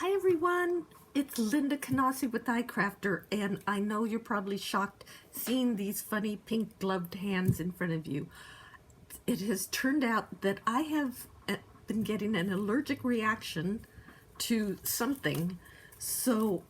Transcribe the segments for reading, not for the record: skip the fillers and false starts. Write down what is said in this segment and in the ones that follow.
Hi everyone, it's Linda Canasi with icrafter, and I know you're probably shocked seeing these funny pink gloved hands in front of you. It has turned out that I have been getting an allergic reaction to something, so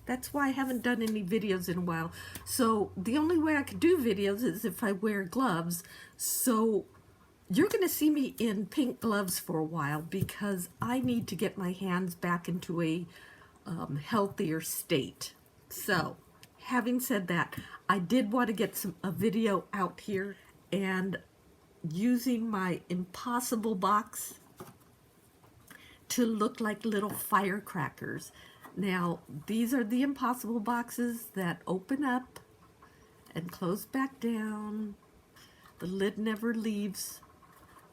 that's why I haven't done any videos in a while. So the only way I could do videos is if I wear gloves. So you're going to see me in pink gloves for a while because I need to get my hands back into a healthier state. So, having said that, I did want to get a video out here, and using my Impossible box to look like little firecrackers. Now, these are the Impossible boxes that open up and close back down. The lid never leaves,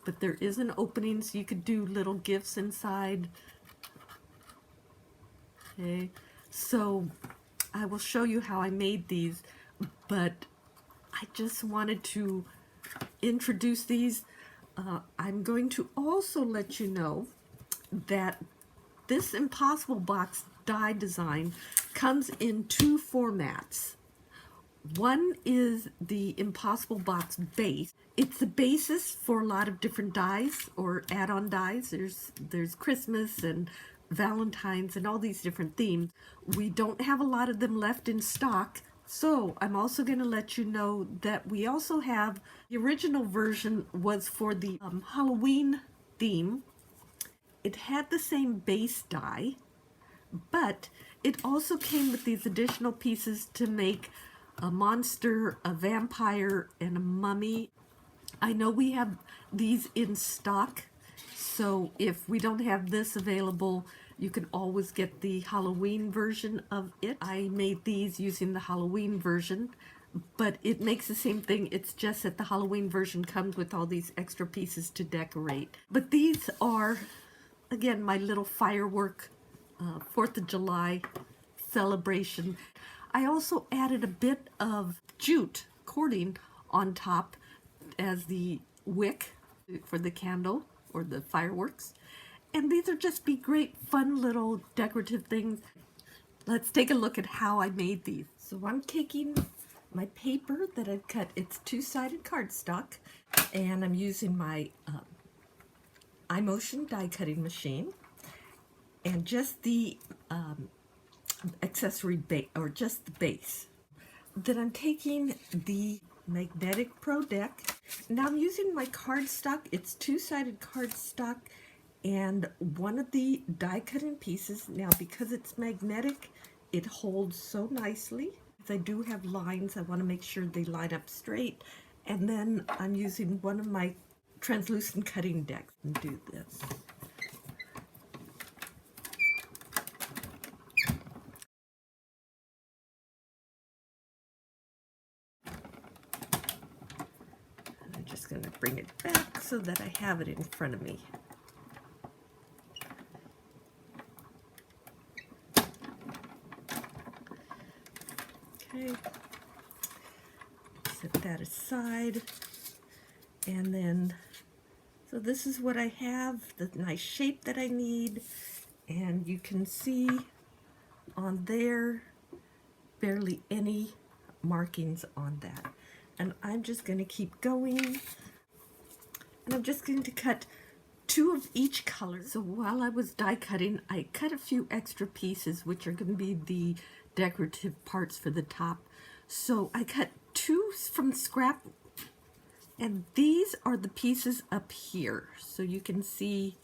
but there is an opening so you could do little gifts inside. Okay, so I will show you how I made these, but I just wanted to introduce these. I'm going to also let you know that this Impossible box die design comes in two formats. One is the Impossible box base. It's the basis for a lot of different dies or add-on dies. There's Christmas and Valentine's and all these different themes. We don't have a lot of them left in stock, so I'm also going to let you know that we also have the original version was for the Halloween theme. It had the same base die, but it also came with these additional pieces to make a monster, a vampire, and a mummy. I know we have these in stock, so if we don't have this available, you can always get the Halloween version of it. I made these using the Halloween version, but it makes the same thing. It's just that the Halloween version comes with all these extra pieces to decorate. But these are, again, my little firework 4th of July celebration. I also added a bit of jute cording on top as the wick for the candle or the fireworks. And these are just be great fun little decorative things. Let's take a look at how I made these. So I'm taking my paper that I've cut. It's two-sided cardstock, and I'm using my iMotion die cutting machine and just the accessory base, or just the base. Then I'm taking the Magnetic Pro Deck. Now I'm using my cardstock. It's two-sided cardstock and one of the die cutting pieces. Now because it's magnetic, it holds so nicely. If I do have lines, I want to make sure they line up straight. And then I'm using one of my translucent cutting decks and do this. I'm just going to bring it back so that I have it in front of me. Okay, set that aside, and then, so this is what I have, the nice shape that I need, and you can see on there barely any markings on that. And I'm just going to keep going, and I'm just going to cut two of each color. So while I was die cutting, I cut a few extra pieces, which are going to be the decorative parts for the top. So I cut two from scrap, and these are the pieces up here. So you can see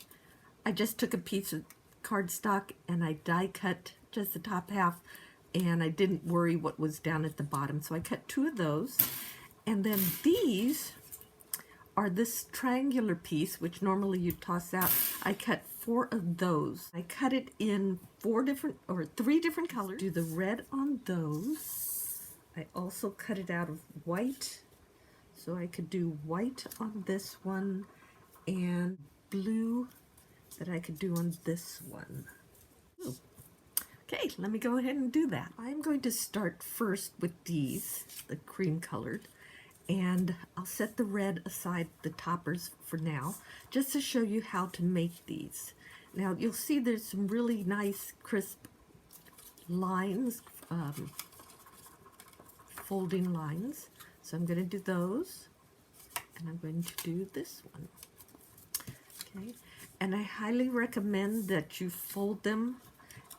I just took a piece of cardstock and I die cut just the top half, and I didn't worry what was down at the bottom. So I cut two of those, and then these are this triangular piece, which normally you toss out. I cut 4 of those. I cut it in 3 different colors. Do the red on those. I also cut it out of white, so I could do white on this one and blue that I could do on this one. Ooh. Okay, let me go ahead and do that. I'm going to start first with these, the cream colored. And I'll set the red aside, the toppers, for now, just to show you how to make these. Now you'll see there's some really nice crisp lines, folding lines. So I'm going to do those, and I'm going to do this one. Okay, and I highly recommend that you fold them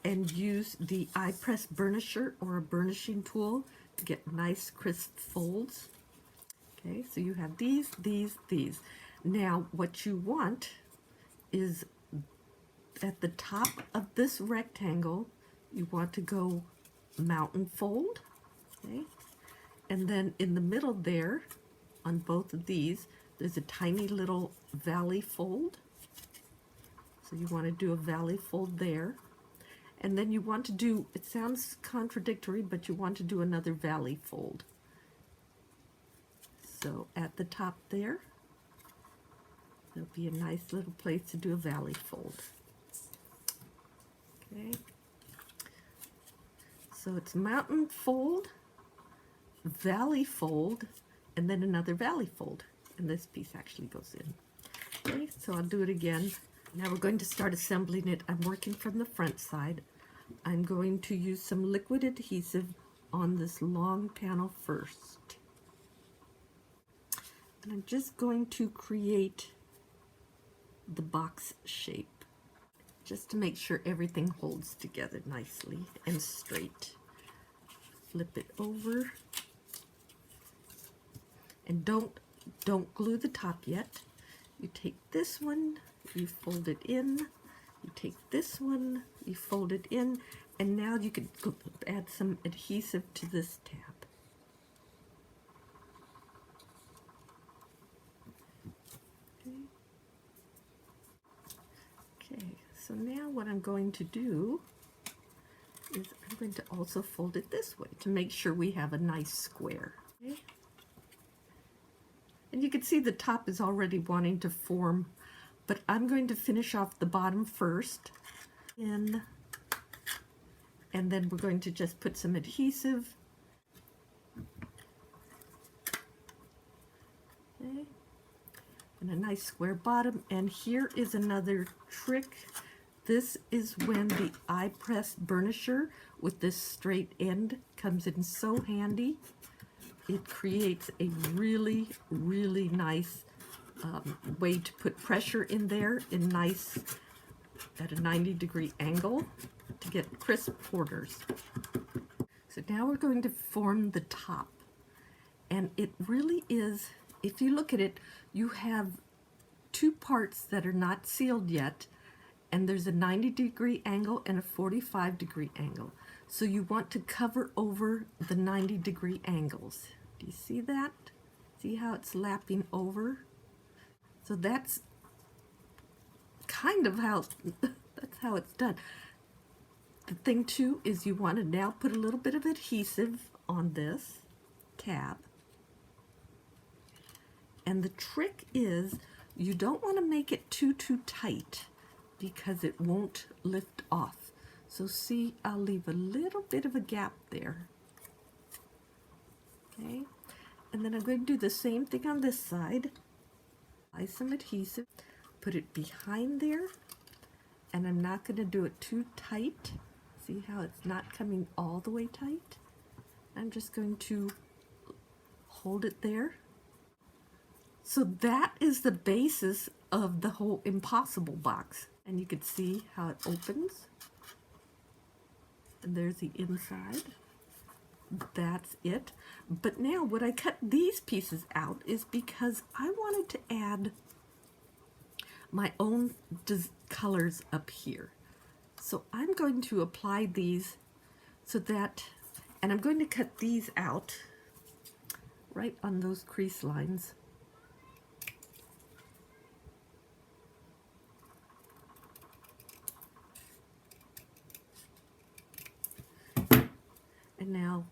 and use the iPress burnisher or a burnishing tool to get nice crisp folds. Okay, so you have these, these. Now what you want is at the top of this rectangle, you want to go mountain fold, okay? And then in the middle there, on both of these, there's a tiny little valley fold. So you want to do a valley fold there. And then you want to do, it sounds contradictory, but you want to do another valley fold. So at the top there, there'll be a nice little place to do a valley fold. Okay. So it's mountain fold, valley fold, and then another valley fold. And this piece actually goes in. Okay, so I'll do it again. Now we're going to start assembling it. I'm working from the front side. I'm going to use some liquid adhesive on this long panel first. And I'm just going to create the box shape, just to make sure everything holds together nicely and straight. Flip it over. And don't glue the top yet. You take this one, you fold it in. You take this one, you fold it in, and now you can add some adhesive to this tab. Okay, so now what I'm going to do is I'm going to also fold it this way to make sure we have a nice square. Okay? And you can see the top is already wanting to form, but I'm going to finish off the bottom first. And then we're going to just put some adhesive. Okay. And a nice square bottom. And here is another trick. This is when the iPress burnisher with this straight end comes in so handy. It creates a really, really nice way to put pressure in there in nice, at a 90-degree angle to get crisp corners. So now we're going to form the top. And it really is, if you look at it, you have two parts that are not sealed yet, and there's a 90-degree angle and a 45-degree angle. So you want to cover over the 90-degree angles. Do you see that? See how it's lapping over? So that's kind of how, that's how it's done. The thing too is you want to now put a little bit of adhesive on this tab. And the trick is you don't want to make it too tight because it won't lift off. So see, I'll leave a little bit of a gap there. Okay, and then I'm going to do the same thing on this side. Apply some adhesive, put it behind there, and I'm not going to do it too tight. See how it's not coming all the way tight? I'm just going to hold it there. So that is the basis of the whole Impossible box. And you can see how it opens. And there's the inside. That's it. But now what I cut these pieces out is because I wanted to add my own colors up here. So I'm going to apply these so that, and I'm going to cut these out right on those crease lines. And now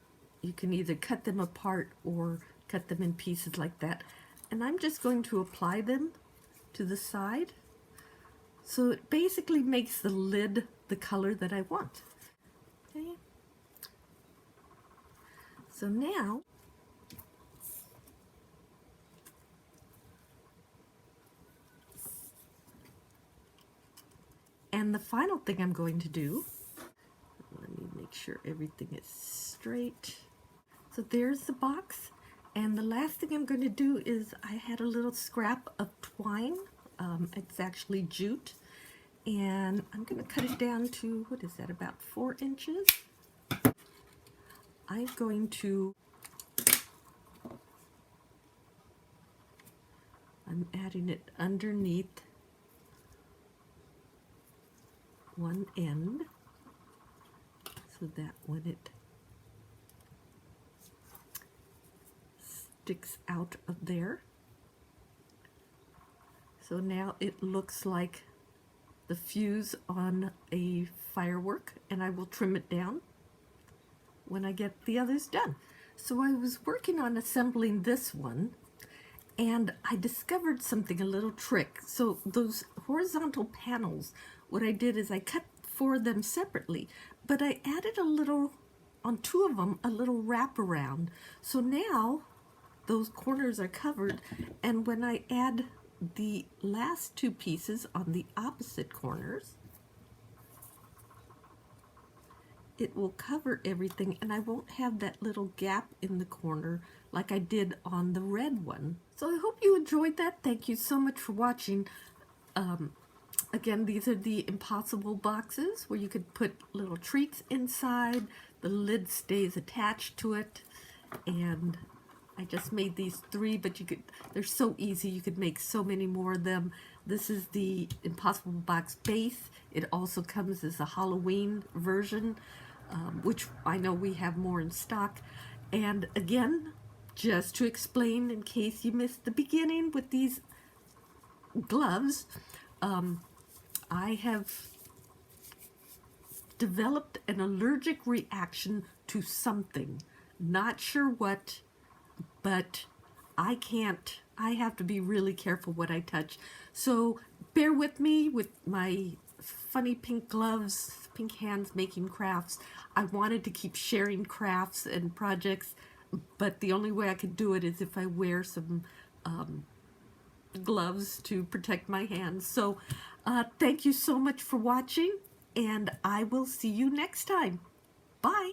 you can either cut them apart or cut them in pieces like that. And I'm just going to apply them to the side. So it basically makes the lid the color that I want. Okay. So now, And the final thing I'm going to do, let me make sure everything is straight. So there's the box. And the last thing I'm going to do is I had a little scrap of twine. It's actually jute. And I'm going to cut it down to, what is that, about 4 inches? I'm going to, I'm adding it underneath one end so that when it sticks out of there. So now it looks like the fuse on a firework, and I will trim it down when I get the others done. So I was working on assembling this one, and I discovered something, a little trick. So those horizontal panels, what I did is I cut 4 of them separately, but I added a little, on 2 of them, a little wraparound. So now those corners are covered, and when I add the last 2 pieces on the opposite corners, it will cover everything, and I won't have that little gap in the corner like I did on the red one. So I hope you enjoyed that. Thank you so much for watching. Again, these are the impossible boxes where you could put little treats inside. The lid stays attached to it, and I just made these 3, but you could, they're so easy, you could make so many more of them. This is the Impossible Box base. It also comes as a Halloween version, which I know we have more in stock. And again, just to explain in case you missed the beginning with these gloves, I have developed an allergic reaction to something. Not sure what, but I have to be really careful what I touch. So bear with me with my funny pink gloves, pink hands making crafts. I wanted to keep sharing crafts and projects, but the only way I could do it is if I wear some gloves to protect my hands. So thank you so much for watching, and I will see you next time. Bye.